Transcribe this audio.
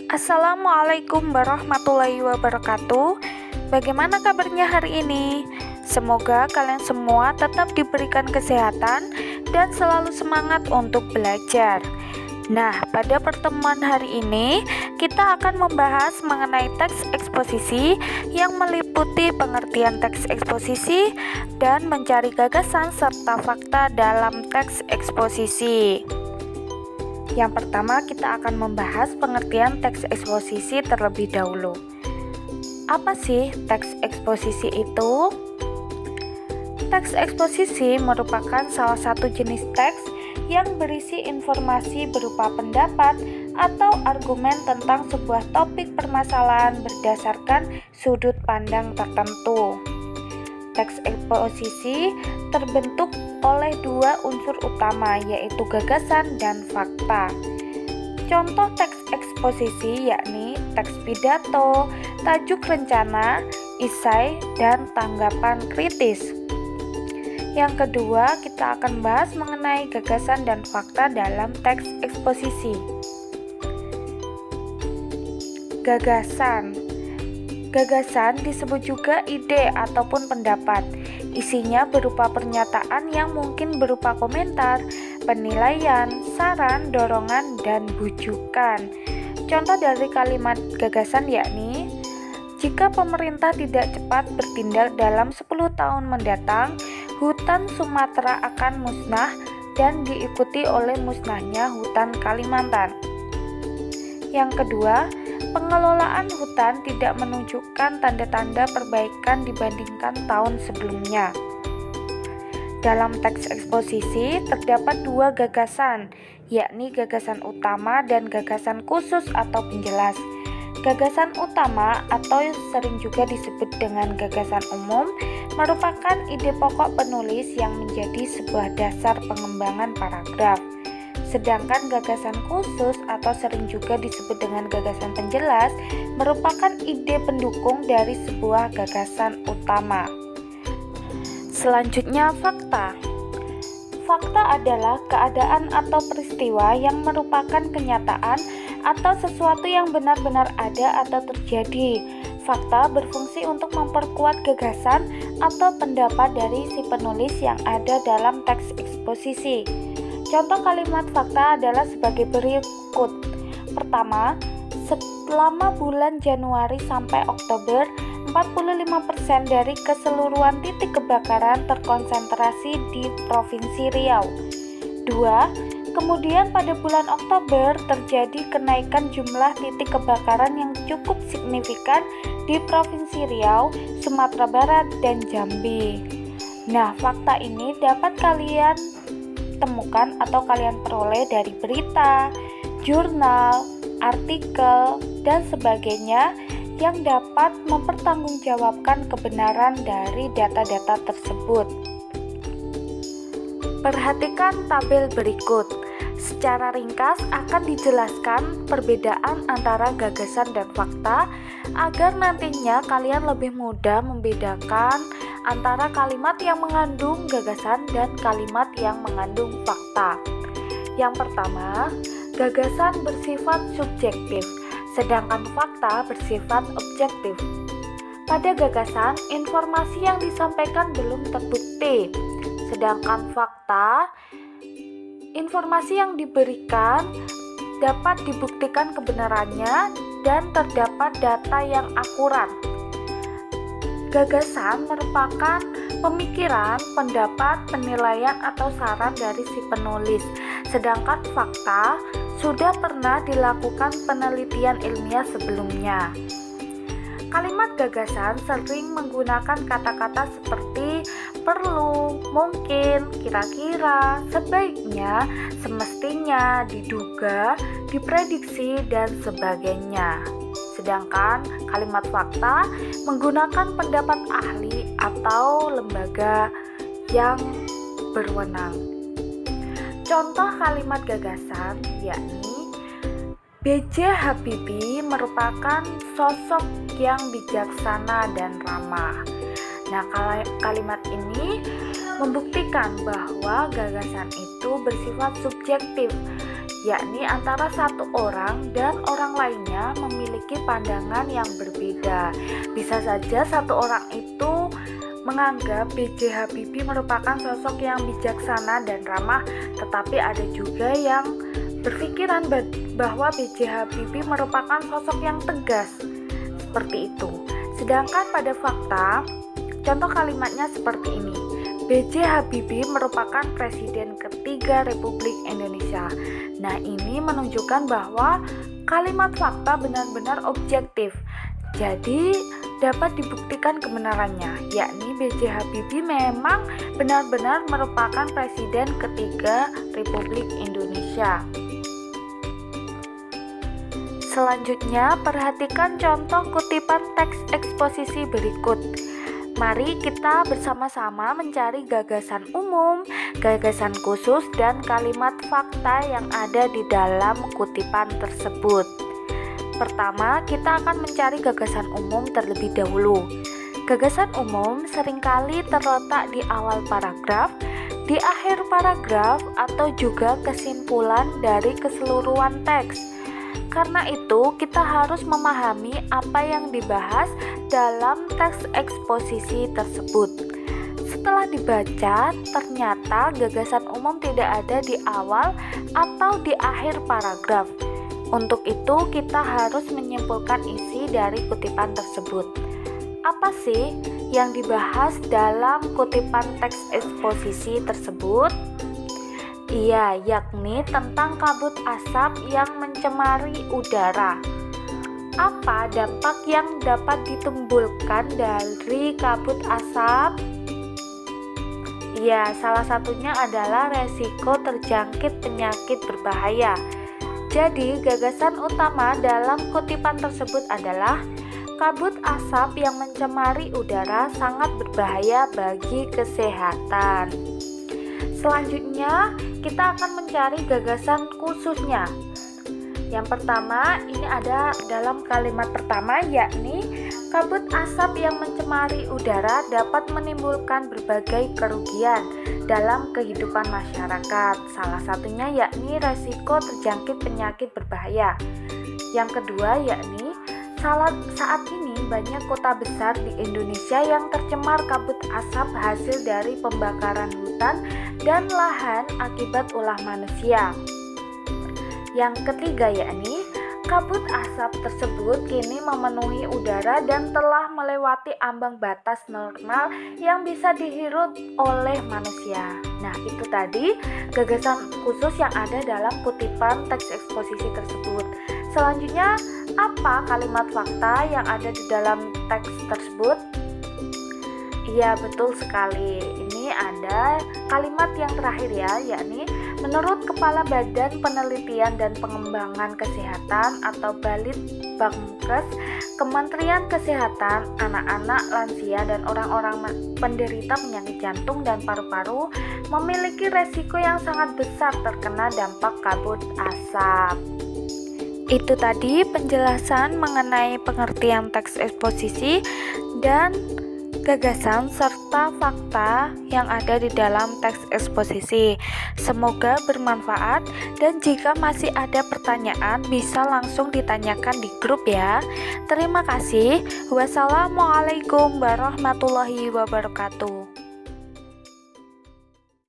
Assalamualaikum warahmatullahi wabarakatuh. Bagaimana kabarnya hari ini? Semoga kalian semua tetap diberikan kesehatan dan selalu semangat untuk belajar. Nah, pada pertemuan hari ini kita akan membahas mengenai teks eksposisi yang meliputi pengertian teks eksposisi dan mencari gagasan serta fakta dalam teks eksposisi. Yang pertama, kita akan membahas pengertian teks eksposisi terlebih dahulu. Apa sih teks eksposisi itu? Teks eksposisi merupakan salah satu jenis teks yang berisi informasi berupa pendapat atau argumen tentang sebuah topik permasalahan berdasarkan sudut pandang tertentu. Teks eksposisi terbentuk oleh dua unsur utama, yaitu gagasan dan fakta. Contoh teks eksposisi yakni teks pidato, tajuk rencana, esai, dan tanggapan kritis. Yang kedua, kita akan bahas mengenai gagasan dan fakta dalam teks eksposisi. Gagasan disebut juga ide ataupun pendapat. Isinya berupa pernyataan yang mungkin berupa komentar, penilaian, saran, dorongan, dan bujukan. Contoh dari kalimat gagasan yakni, jika pemerintah tidak cepat bertindak dalam 10 tahun mendatang, hutan Sumatera akan musnah dan diikuti oleh musnahnya hutan Kalimantan. Yang kedua, pengelolaan hutan tidak menunjukkan tanda-tanda perbaikan dibandingkan tahun sebelumnya. Dalam teks eksposisi terdapat dua gagasan, yakni gagasan utama dan gagasan khusus atau penjelas. Gagasan utama atau sering juga disebut dengan gagasan umum merupakan ide pokok penulis yang menjadi sebuah dasar pengembangan paragraf. Sedangkan gagasan khusus atau sering juga disebut dengan gagasan penjelas merupakan ide pendukung dari sebuah gagasan utama. Selanjutnya, fakta. Fakta adalah keadaan atau peristiwa yang merupakan kenyataan atau sesuatu yang benar-benar ada atau terjadi. Fakta berfungsi untuk memperkuat gagasan atau pendapat dari si penulis yang ada dalam teks eksposisi. Contoh kalimat fakta adalah sebagai berikut. Pertama, selama bulan Januari sampai Oktober, 45% dari keseluruhan titik kebakaran terkonsentrasi di Provinsi Riau. 2. Kemudian pada bulan Oktober terjadi kenaikan jumlah titik kebakaran yang cukup signifikan di Provinsi Riau, Sumatera Barat, dan Jambi. Nah, fakta ini dapat kalian temukan atau kalian peroleh dari berita, jurnal, artikel, dan sebagainya yang dapat mempertanggungjawabkan kebenaran dari data-data tersebut. Perhatikan tabel berikut. Secara ringkas akan dijelaskan perbedaan antara gagasan dan fakta agar nantinya kalian lebih mudah membedakan antara kalimat yang mengandung gagasan dan kalimat yang mengandung fakta. Yang pertama, gagasan bersifat subjektif, sedangkan fakta bersifat objektif. Pada gagasan, informasi yang disampaikan belum terbukti, sedangkan fakta, informasi yang diberikan dapat dibuktikan kebenarannya dan terdapat data yang akurat. Gagasan merupakan pemikiran, pendapat, penilaian, atau saran dari si penulis, sedangkan fakta sudah pernah dilakukan penelitian ilmiah sebelumnya. Kalimat gagasan sering menggunakan kata-kata seperti perlu, mungkin, kira-kira, sebaiknya, semestinya, diduga, diprediksi, dan sebagainya. Sedangkan kalimat fakta menggunakan pendapat ahli atau lembaga yang berwenang. Contoh kalimat gagasan yakni B.J. Habibie merupakan sosok yang bijaksana dan ramah. Nah, kalimat ini membuktikan bahwa gagasan itu bersifat subjektif, yakni antara satu orang dan orang lainnya memiliki pandangan yang berbeda. Bisa saja satu orang itu menganggap B.J. Habibie merupakan sosok yang bijaksana dan ramah, tetapi ada juga yang berpikiran bahwa B.J. Habibie merupakan sosok yang tegas, seperti itu. Sedangkan pada fakta, contoh kalimatnya seperti ini. B.J. Habibie merupakan Presiden ketiga Republik Indonesia. Nah, ini menunjukkan bahwa kalimat fakta benar-benar objektif. Jadi, dapat dibuktikan kebenarannya, yakni B.J. Habibie memang benar-benar merupakan Presiden ketiga Republik Indonesia. Selanjutnya, perhatikan contoh kutipan teks eksposisi berikut. Mari kita bersama-sama mencari gagasan umum, gagasan khusus, dan kalimat fakta yang ada di dalam kutipan tersebut. Pertama, kita akan mencari gagasan umum terlebih dahulu. Gagasan umum seringkali terletak di awal paragraf, di akhir paragraf, atau juga kesimpulan dari keseluruhan teks. Karena itu, kita harus memahami apa yang dibahas dalam teks eksposisi tersebut. Setelah dibaca, ternyata gagasan umum tidak ada di awal atau di akhir paragraf. Untuk itu, kita harus menyimpulkan isi dari kutipan tersebut. Apa sih yang dibahas dalam kutipan teks eksposisi tersebut? Iya, yakni tentang kabut asap yang mencemari udara. Apa dampak yang dapat ditimbulkan dari kabut asap? Iya, salah satunya adalah resiko terjangkit penyakit berbahaya. Jadi, gagasan utama dalam kutipan tersebut adalah kabut asap yang mencemari udara sangat berbahaya bagi kesehatan. Selanjutnya, kita akan mencari gagasan khususnya. Yang pertama, ini ada dalam kalimat pertama, yakni kabut asap yang mencemari udara dapat menimbulkan berbagai kerugian dalam kehidupan masyarakat. Salah satunya yakni resiko terjangkit penyakit berbahaya. Yang kedua, yakni saat ini banyak kota besar di Indonesia yang tercemar kabut asap hasil dari pembakaran hutan dan lahan akibat ulah manusia. Yang ketiga, yakni kabut asap tersebut kini memenuhi udara dan telah melewati ambang batas normal yang bisa dihirup oleh manusia. Nah, itu tadi gagasan khusus yang ada dalam kutipan teks eksposisi tersebut. Selanjutnya, apa kalimat fakta yang ada di dalam teks tersebut? Iya, betul sekali. Ini ada kalimat yang terakhir ya, yakni menurut Kepala Badan Penelitian dan Pengembangan Kesehatan atau Balitbangkes, Kementerian Kesehatan, anak-anak, lansia, dan orang-orang penderita penyakit jantung dan paru-paru memiliki resiko yang sangat besar terkena dampak kabut asap. Itu tadi penjelasan mengenai pengertian teks eksposisi dan gagasan serta fakta yang ada di dalam teks eksposisi. Semoga bermanfaat, dan jika masih ada pertanyaan bisa langsung ditanyakan di grup ya. Terima kasih. Wassalamualaikum warahmatullahi wabarakatuh.